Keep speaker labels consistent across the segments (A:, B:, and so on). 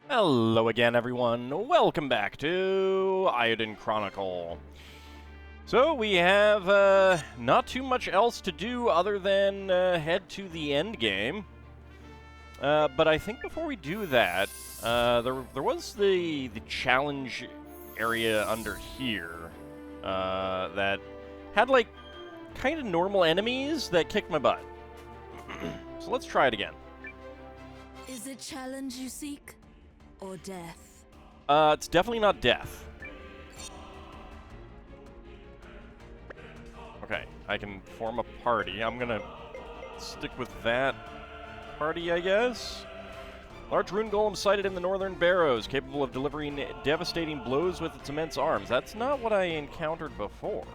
A: Hello again, everyone. Welcome back to Eiyuden Chronicle. So, we have not too much else to do other than head to the end game. But I think before we do that, there was the challenge area under here that had, like, kind of normal enemies that kicked my butt. So let's try it again.
B: Is it challenge you seek? Or death?
A: It's definitely not death. Okay, I can form a party. I'm gonna stick with that party, I guess. Large rune golem sighted in the northern barrows, capable of delivering devastating blows with its immense arms. That's not what I encountered before.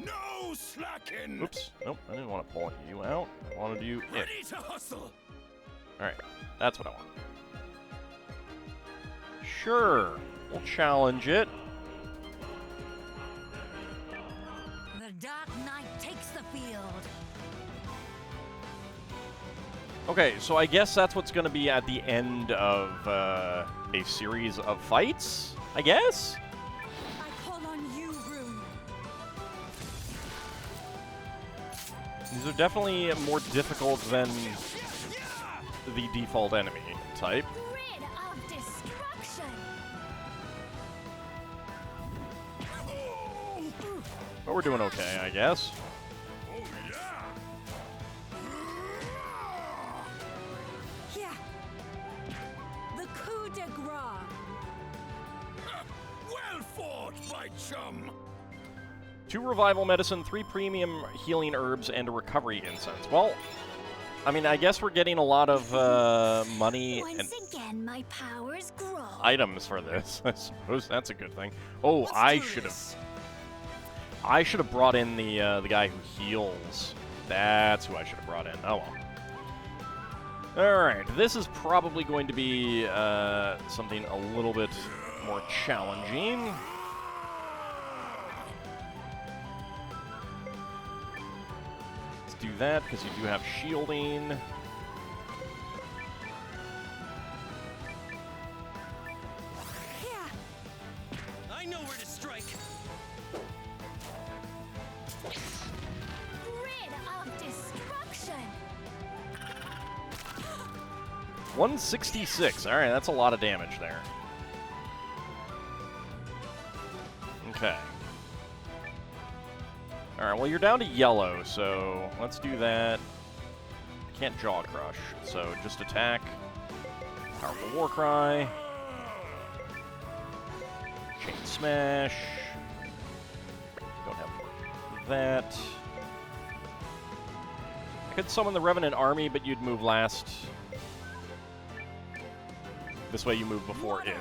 C: No slacking.
A: Oops. Nope, I didn't want to pull you out. I wanted you in.
C: Ready to hustle.
A: Alright, that's what I want. Sure, we'll challenge it.
B: The Dark Knight takes the field.
A: Okay, so I guess that's what's going to be at the end of a series of fights, I guess?
B: I call on you, Rune.
A: These are definitely more difficult than the default enemy type.
B: Grid of destruction.
A: But we're doing okay, I guess.
C: Oh yeah.
B: Yeah. The coup de grace.
C: Well fought, my chum.
A: 2 revival medicine, 3 premium healing herbs, and a recovery incense. Well, I mean, I guess we're getting a lot of money and
B: Once again, my powers grow.
A: items for this. I suppose that's a good thing. Oh, I should have brought in the guy who heals. That's who I should have brought in. Oh well. All right, this is probably going to be something a little bit more challenging. Let's do that because you do have shielding.
B: Yeah.
C: I know where to strike.
B: Grid of destruction.
A: 166. All right, that's a lot of damage there. Okay. All right, well, you're down to yellow, so let's do that. Can't jaw crush, so just attack. Powerful war cry. Chain smash. Don't have that. I could summon the Revenant army, but you'd move last. This way you move before it.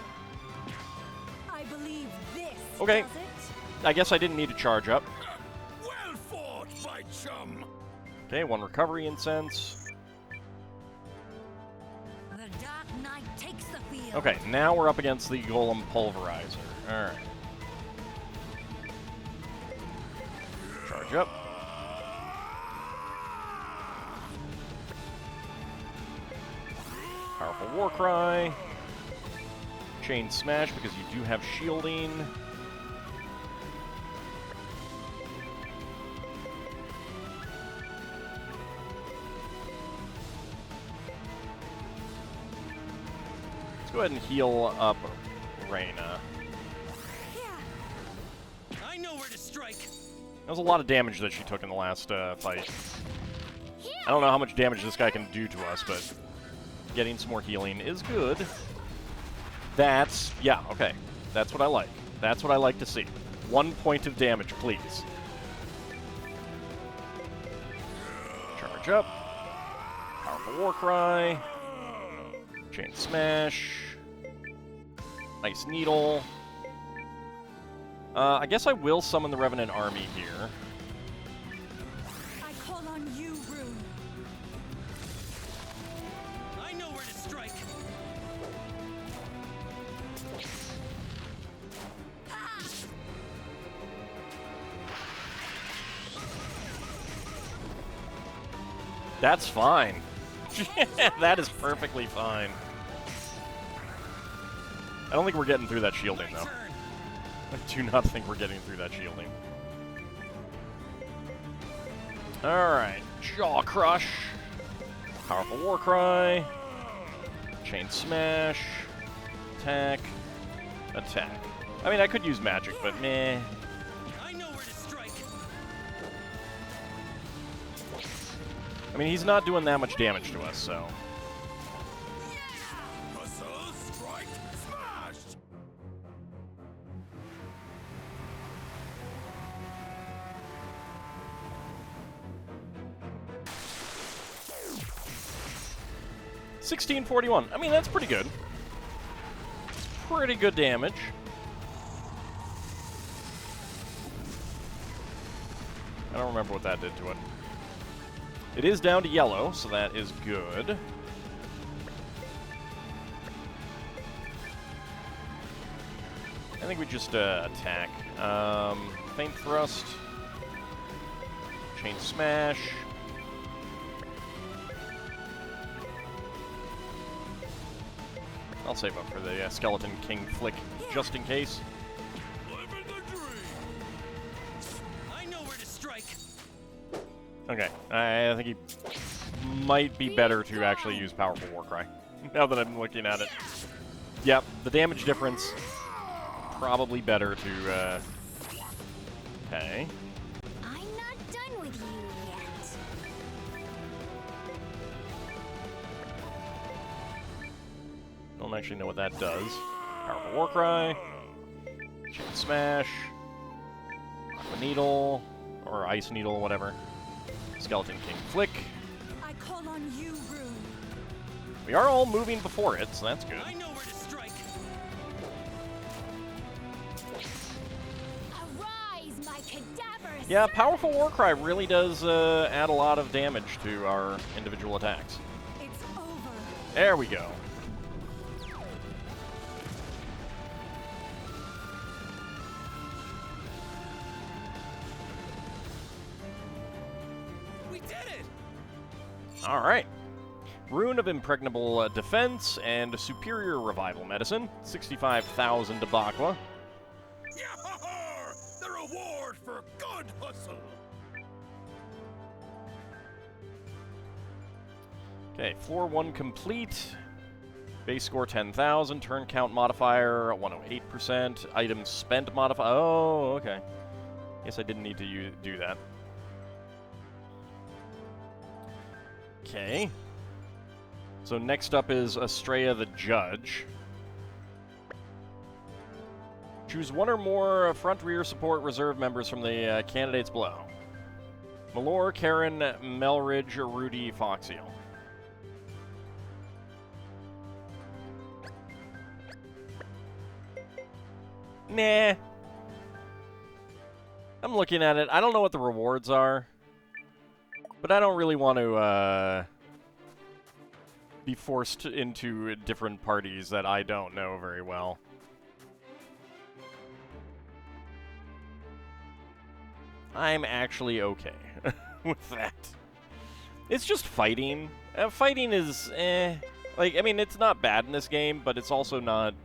B: I believe this.
A: Okay.
B: Does it?
A: I guess I didn't need to charge up.
C: Well fought, my chum.
A: Okay, 1 recovery incense.
B: The Dark Knight takes the field.
A: Okay, now we're up against the Golem Pulverizer. Alright. Charge up. Powerful War Cry. Chain Smash because you do have shielding. Let's go ahead and heal up Reyna.
B: Yeah.
C: I know where to strike.
A: That was a lot of damage that she took in the last fight. I don't know how much damage this guy can do to us, but getting some more healing is good. That's, yeah, okay. That's what I like. That's what I like to see. 1 point of damage, please. Charge up. Powerful War Cry. Chain Smash. Nice Needle. I guess I will summon the Revenant army here.
B: I call on you, Rune.
C: I know where to strike.
A: That's fine. That is perfectly fine. I don't think we're getting through that shielding,
C: My
A: though.
C: turn.
A: I do not think we're getting through that shielding. Alright. Jaw Crush. Powerful War Cry. Chain Smash. Attack. Attack. I mean, I could use magic, but meh.
C: I know where to strike.
A: I mean, he's not doing that much damage to us, so...
C: Hustle, strike, smash.
A: 1641. I mean, that's pretty good. Pretty good damage. I don't remember what that did to it. It is down to yellow, so that is good. I think we just attack. Feint Thrust. Chain Smash. I'll save up for the Skeleton King flick, just in case.
C: Living the dream. I know where to strike.
A: Okay, I think he might be better to actually use Powerful Warcry, now that I'm looking at it. Yep, the damage difference, probably better to, okay.
D: I'm not done with you yet.
A: Don't actually know what that does. Powerful Warcry, Chain Smash, Aqua Needle, or Ice Needle, whatever. Skeleton King flick.
B: I call on you, Rune.
A: We are all moving before it, so that's good.
C: I know where to strike.
D: Arise, my cadaverous.
A: Yeah, Powerful Warcry really does add a lot of damage to our individual attacks.
B: It's over.
A: There we go.
C: We did it.
A: All right. Rune of Impregnable Defense and Superior Revival Medicine. 65,000 Debaqua.
C: Yahoo! The reward for good hustle.
A: Okay, floor 1 complete. Base score 10,000. Turn count modifier 108%. Items spent modifier. Oh, okay. Guess I didn't need to do that. Okay. So next up is Estrella the Judge. Choose one or more front rear support reserve members from the candidates below. Malor, Karen, Melridge, Rudy, Foxiel. Nah. I'm looking at it. I don't know what the rewards are. But I don't really want to be forced into different parties that I don't know very well. I'm actually okay with that. It's just fighting. Fighting is, like, I mean, it's not bad in this game, but it's also not...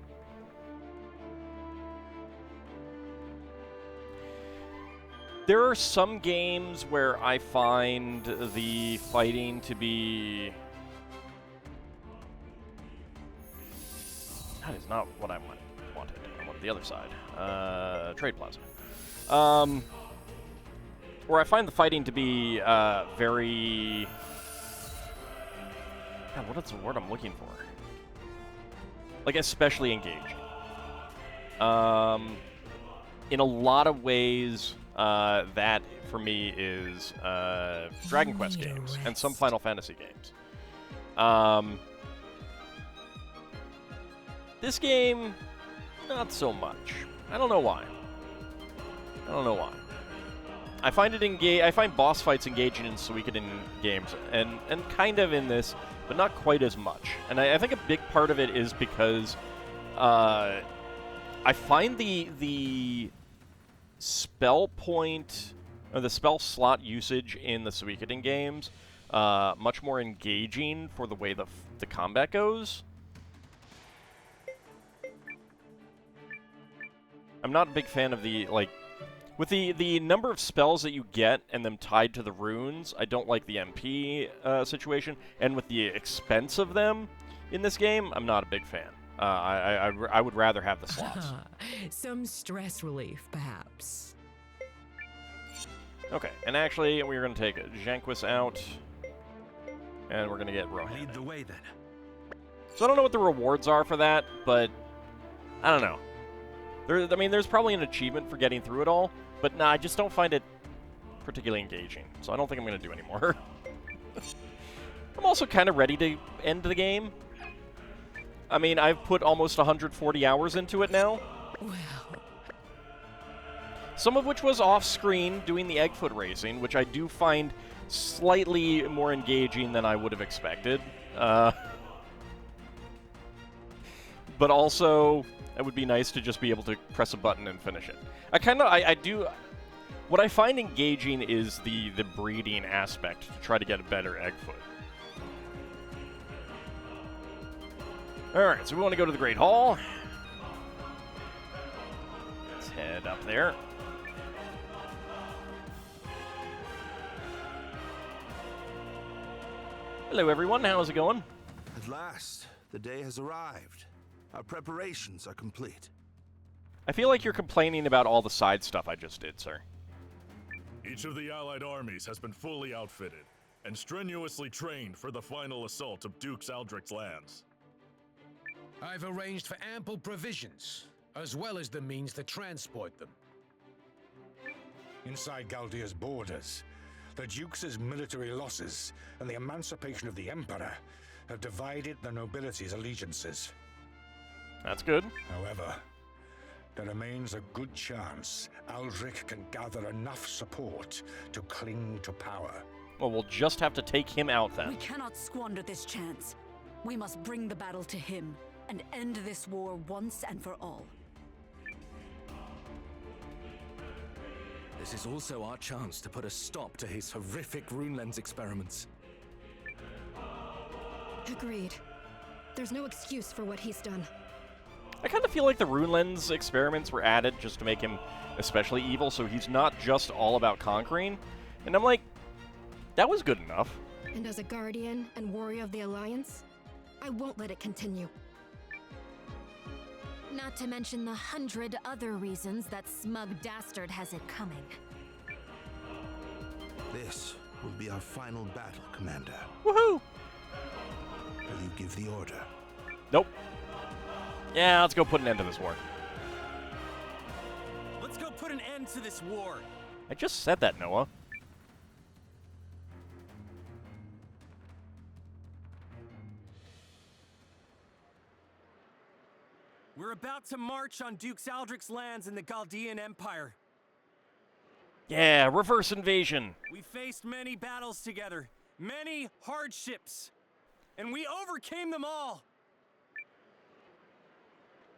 A: There are some games where I find the fighting to be... That is not what I wanted. I wanted the other side. Trade Plaza. Where I find the fighting to be very... God, what is the word I'm looking for? Like, especially engaging. In a lot of ways... that, for me, is Dragon Quest games and some Final Fantasy games. This game, not so much. I don't know why. I find it I find boss fights engaging in Suikoden games, and kind of in this, but not quite as much. And I think a big part of it is because I find the spell point, or the spell slot usage in the Suikoden games much more engaging for the way the combat goes. I'm not a big fan of the, like, with the number of spells that you get and them tied to the runes, I don't like the MP situation. And with the expense of them in this game, I'm not a big fan. I would rather have the slots.
E: Some stress relief, perhaps.
A: Okay, and actually, we're going to take Janquis out, and we're going to get Rohan.
C: Lead the way then.
A: So I don't know what the rewards are for that, but I don't know. I mean, there's probably an achievement for getting through it all, but nah, I just don't find it particularly engaging, so I don't think I'm going to do any more. I'm also kind of ready to end the game. I mean, I've put almost 140 hours into it now.
E: Well,
A: Some of which was off-screen doing the Eggfoot racing, which I do find slightly more engaging than I would have expected. But also, it would be nice to just be able to press a button and finish it. I do... What I find engaging is the breeding aspect to try to get a better Eggfoot. Alright, so we want to go to the Great Hall. Let's head up there. Hello everyone, how's it going?
F: At last, the day has arrived. Our preparations are complete.
A: I feel like you're complaining about all the side stuff I just did, sir.
G: Each of the Allied armies has been fully outfitted and strenuously trained for the final assault of Duke Aldrich's lands.
H: I've arranged for ample provisions, as well as the means to transport them.
I: Inside Galdia's borders, the Duke's military losses and the emancipation of the Emperor have divided the nobility's allegiances.
A: That's good.
I: However, there remains a good chance Aldrich can gather enough support to cling to power.
A: Well, we'll just have to take him out then.
B: We cannot squander this chance. We must bring the battle to him and end this war once and for all.
C: This is also our chance to put a stop to his horrific rune lens experiments.
D: Agreed. There's no excuse for what he's done.
A: I kind of feel like the Rune Lens experiments were added just to make him especially evil, so he's not just all about conquering. And I'm like, that was good enough.
D: And as a guardian and warrior of the Alliance, I won't let it continue.
J: Not to mention the 100 other reasons that smug dastard has it coming.
F: This will be our final battle, Commander.
A: Woohoo!
F: Will you give the order?
A: Nope. Yeah, let's go put an end to this war.
C: Let's go put an end to this war.
A: I just said that, Noah.
C: We're about to march on Duke Aldrich's lands in the Galdean Empire.
A: Yeah, reverse invasion.
C: We faced many battles together, many hardships, and we overcame them all.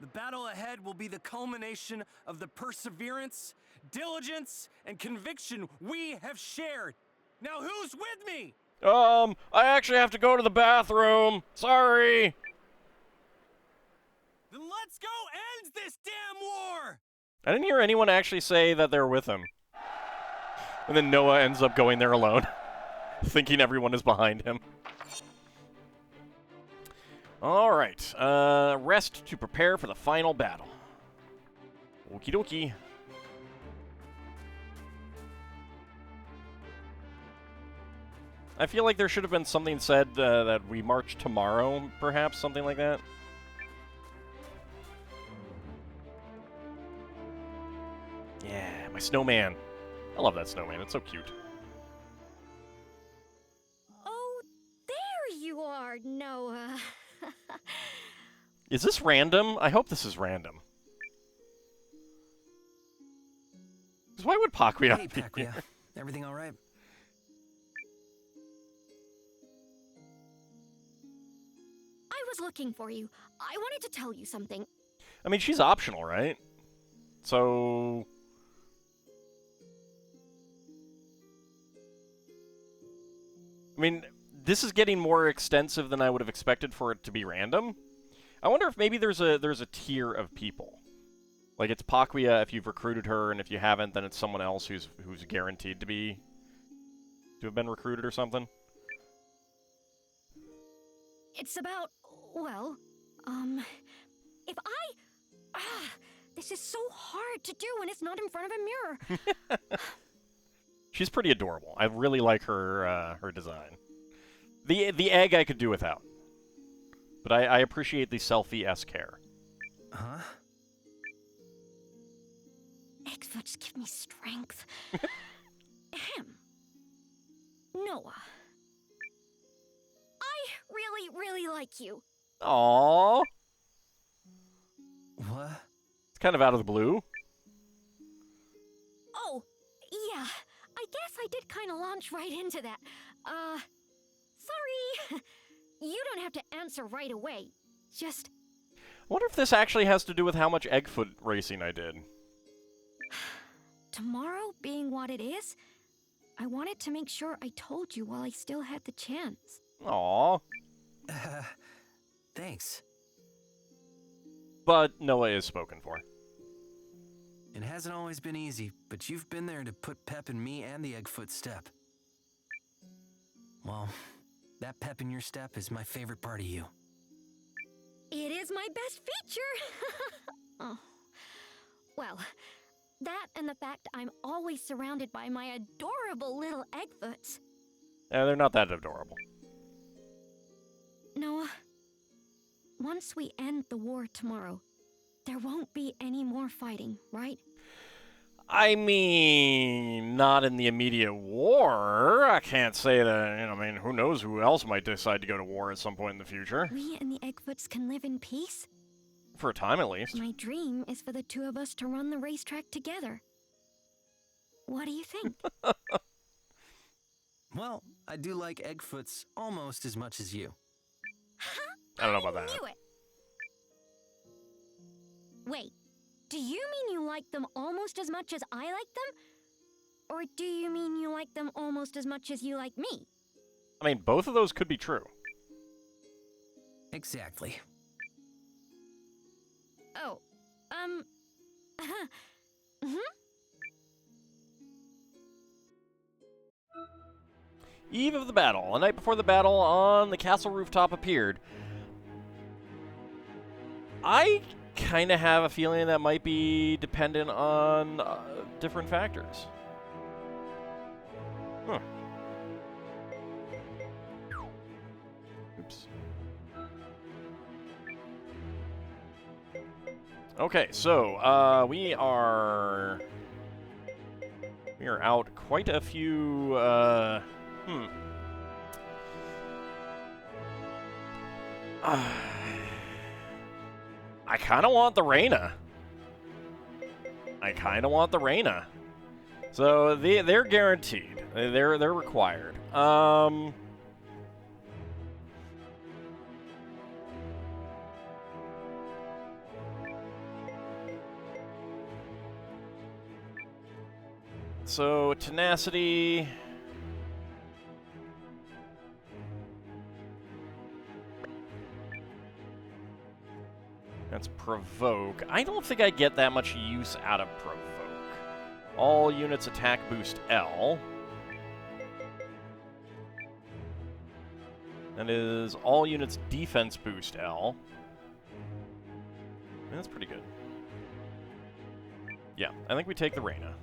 C: The battle ahead will be the culmination of the perseverance, diligence, and conviction we have shared. Now who's with me?
A: I actually have to go to the bathroom. Sorry.
C: Then let's go end this damn war!
A: I didn't hear anyone actually say that they're with him. And then Noah ends up going there alone, thinking everyone is behind him. Alright, rest to prepare for the final battle. Okie dokie. I feel like there should have been something said that we march tomorrow, perhaps, something like that. Yeah, my snowman. I love that snowman, it's so cute.
D: Oh, there you are, Noah.
A: Is this random? I hope this is random. Because why would Pakuya
C: Hey,
A: be
C: Pakuya.
A: here?
C: Everything all right?
D: I was looking for you. I wanted to tell you something.
A: I mean, she's optional, right? So... I mean, this is getting more extensive than I would have expected for it to be random. I wonder if maybe there's a tier of people. Like, it's Pakuya if you've recruited her, and if you haven't, then it's someone else who's guaranteed to have been recruited or something.
D: It's about, well, if I... this is so hard to do when it's not in front of a mirror.
A: She's pretty adorable. I really like her her design. The egg I could do without. But I appreciate the selfie-esque hair.
C: Huh?
D: Eggfoots give me strength. Ahem. Noah. I really, really like you.
A: Aww.
C: What?
A: It's kind of out of the blue.
D: Oh, yeah. I guess I did kind of launch right into that. Sorry. You don't have to answer right away. Just...
A: I wonder if this actually has to do with how much Eggfoot racing I did.
D: Tomorrow being what it is, I wanted to make sure I told you while I still had the chance.
A: Aww.
C: Thanks.
A: But Noah is spoken for.
C: It hasn't always been easy, but you've been there to put pep in me and the Eggfoot step. Well, that pep in your step is my favorite part of you.
D: It is my best feature! Oh. Well, that and the fact I'm always surrounded by my adorable little Eggfoots.
A: They're not that adorable.
D: Noah, once we end the war tomorrow, there won't be any more fighting, right?
A: I mean, not in the immediate war. I can't say that, I mean, who knows who else might decide to go to war at some point in the future.
D: We and the Eggfoots can live in peace?
A: For a time, at least.
D: My dream is for the two of us to run the racetrack together. What do you think?
C: Well, I do like Eggfoots almost as much as you.
A: I don't know about that.
D: Knew it. Wait, do you mean you like them almost as much as I like them? Or do you mean you like them almost as much as you like me?
A: I mean, both of those could be true.
C: Exactly.
D: Oh,
A: Eve of the battle. The night before the battle, on the castle rooftop appeared. I kind of have a feeling that might be dependent on different factors. Huh. Oops. Okay, so we are out quite a few. I kind of want the Reyna. So they're guaranteed. They're required. So tenacity. That's provoke. I don't think I get that much use out of provoke. All units attack boost L. That is all units defense boost L. That's pretty good. Yeah, I think we take the Reyna.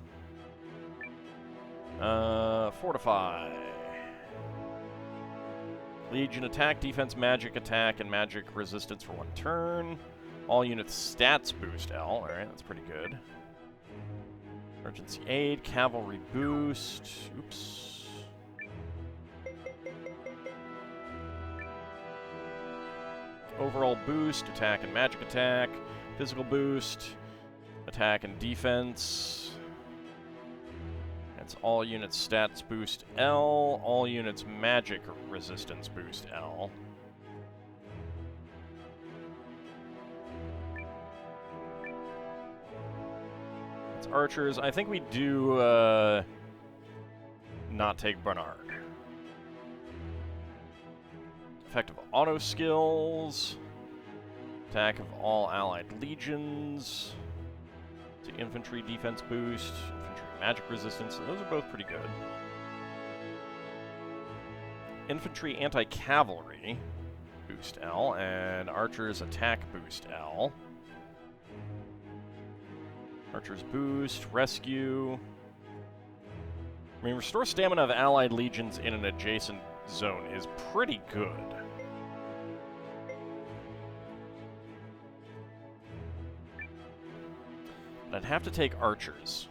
A: Fortify. Legion attack, defense, magic attack, and magic resistance for 1 turn. All units stats boost L. Alright, that's pretty good. Emergency aid, cavalry boost. Oops. Overall boost, attack and magic attack. Physical boost, attack and defense. That's all units stats boost L. All units magic resistance boost L. It's archers. I think we do not take Bernard. Effective auto skills. Attack of all allied legions. To infantry defense boost. Infantry magic resistance. Those are both pretty good. Infantry anti-cavalry. Boost L. And archers attack boost L. Archers boost. Rescue. I mean, restore stamina of allied legions in an adjacent zone is pretty good. But I'd have to take archers.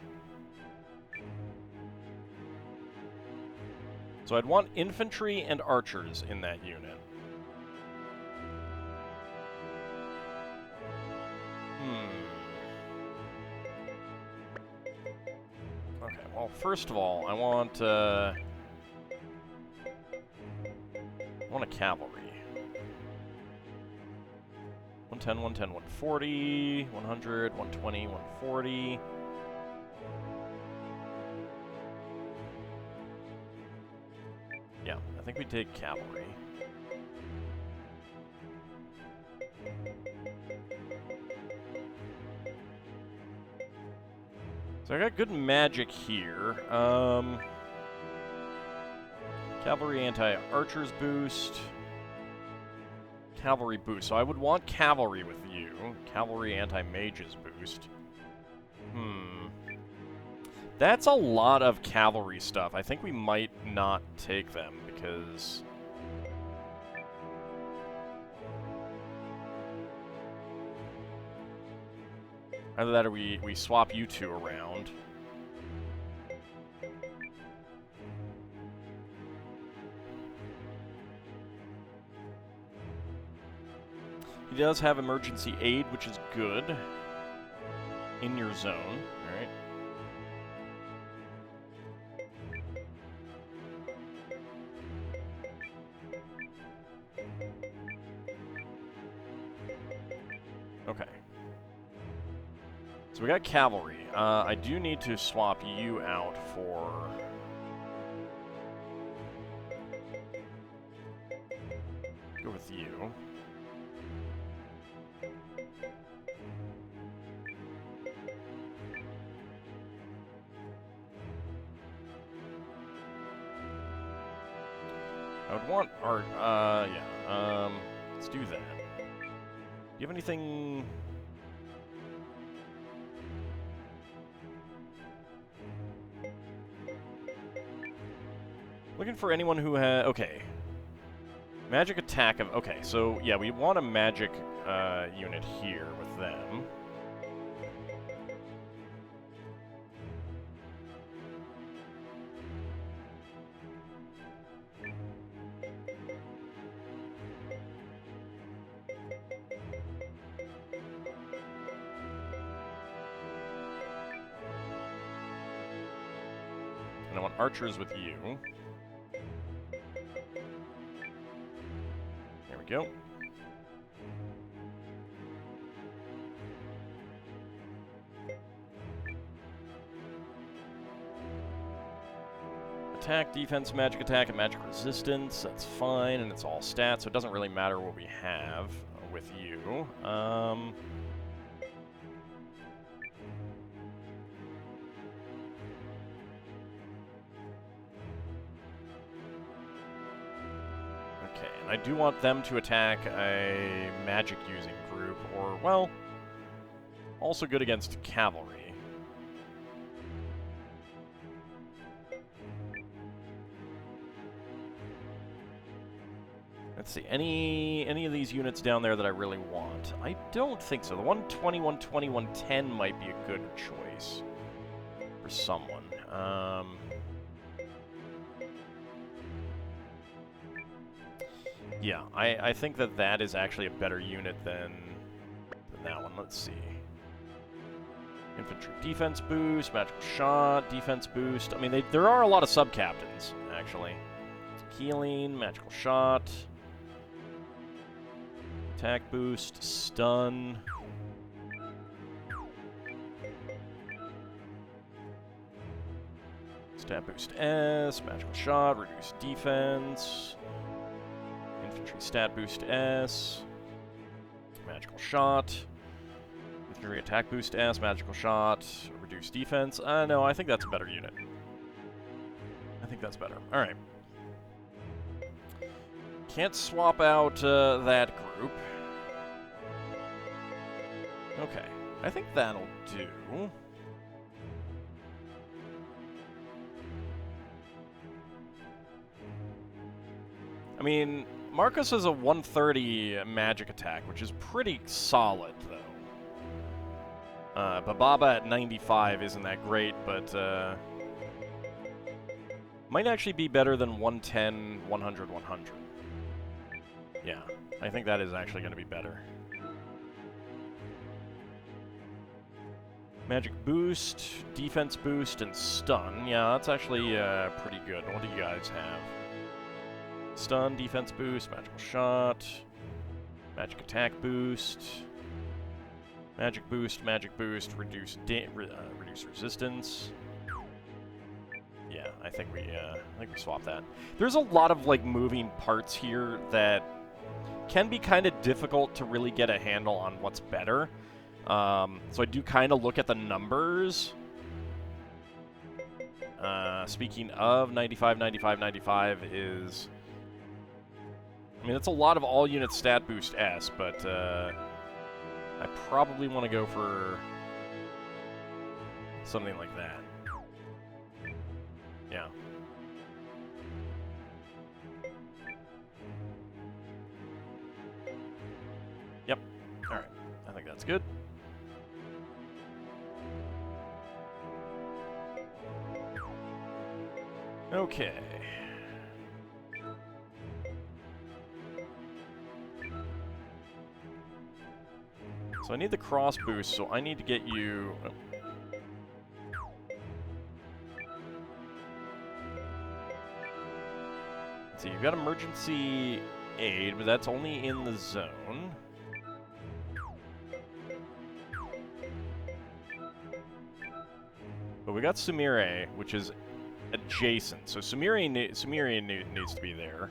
A: So I'd want infantry and archers in that unit. Okay, well, first of all, I want a cavalry. 110, 110, 140, 100, 120, 140. Yeah, I think we take cavalry. So I got good magic here. Cavalry anti-archers boost. Cavalry boost. So I would want cavalry with you. Cavalry anti-mages boost. That's a lot of cavalry stuff. I think we might not take them because... either that or we swap you two around. He does have emergency aid, which is good. In your zone, alright. Okay. So we got cavalry. I do need to swap you out for... go with you. I would want art, let's do that. Do you have anything... looking for anyone who has... okay. Magic attack of... okay, so, yeah, we want a magic, unit here with them. And I want archers with you. There we go. Attack, defense, magic attack, and magic resistance. That's fine, and it's all stats, so it doesn't really matter what we have with you. Okay, and I do want them to attack a magic-using group, or, well, also good against cavalry. Let's see, any of these units down there that I really want? I don't think so. The 120, 120, 110 might be a good choice for someone. Yeah, I think that that is actually a better unit than that one. Let's see. Infantry defense boost, magical shot, defense boost. I mean, there are a lot of sub-captains, actually. Healing, magical shot. Attack boost, stun. Stat boost S, magical shot, reduce defense. Infantry stat boost S. Magical shot. Infantry attack boost S. Magical shot. Reduce defense. No, I think that's a better unit. I think that's better. Alright. Can't swap out that group. Okay. I think that'll do. I mean, Marcus has a 130 magic attack, which is pretty solid, though. Bababa at 95 isn't that great, but might actually be better than 110, 100, 100. Yeah, I think that is actually going to be better. Magic boost, defense boost, and stun. Yeah, that's actually pretty good. What do you guys have? Stun, defense boost, magical shot, magic attack boost, magic boost, reduce resistance. Yeah, I think we swap that. There's a lot of like moving parts here that can be kind of difficult to really get a handle on what's better. So I do kind of look at the numbers. Speaking of 95, 95, 95 is... I mean, it's a lot of all-unit stat boost S, but I probably want to go for something like that. Yeah. Yep. Alright. I think that's good. Okay. So I need the cross boost, so I need to get you... Oh. Let's see, you've got emergency aid, but that's only in the zone. But we got Sumire, which is adjacent. So Sumire needs to be there.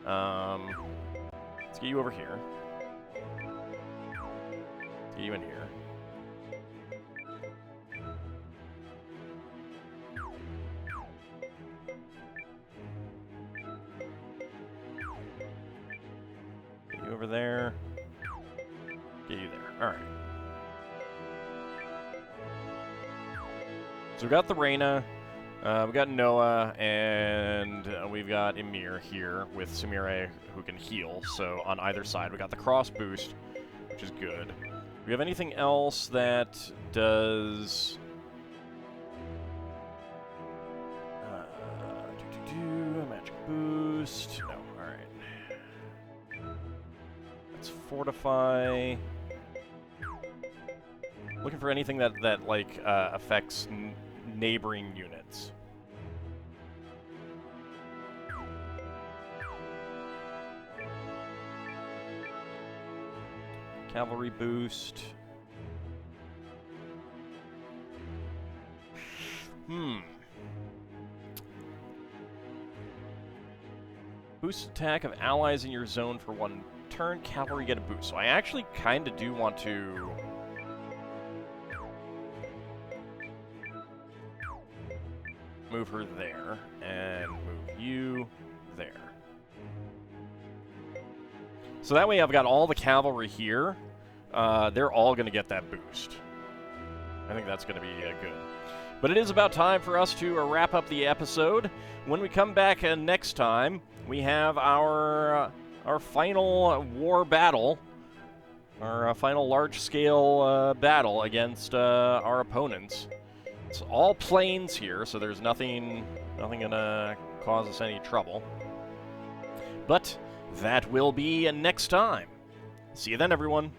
A: Let's get you over here. Let's get you in here. Get you over there. Get you there. Alright. So we've got the Reyna. We've got Noah, and we've got Emir here with Sumire, who can heal. So on either side, we got the cross boost, which is good. Do we have anything else that does... magic boost? No, alright. Let's fortify. Looking for anything that like, affects neighboring units. Cavalry boost. Boost attack of allies in your zone for 1 turn. Cavalry get a boost. So I actually kind of do want to... move her there, and move you there. So that way I've got all the cavalry here. They're all going to get that boost. I think that's going to be good. But it is about time for us to wrap up the episode. When we come back next time, we have our final war battle, our final large-scale battle against our opponents. It's all plains here, so there's nothing gonna cause us any trouble. But that will be next time. See you then, everyone.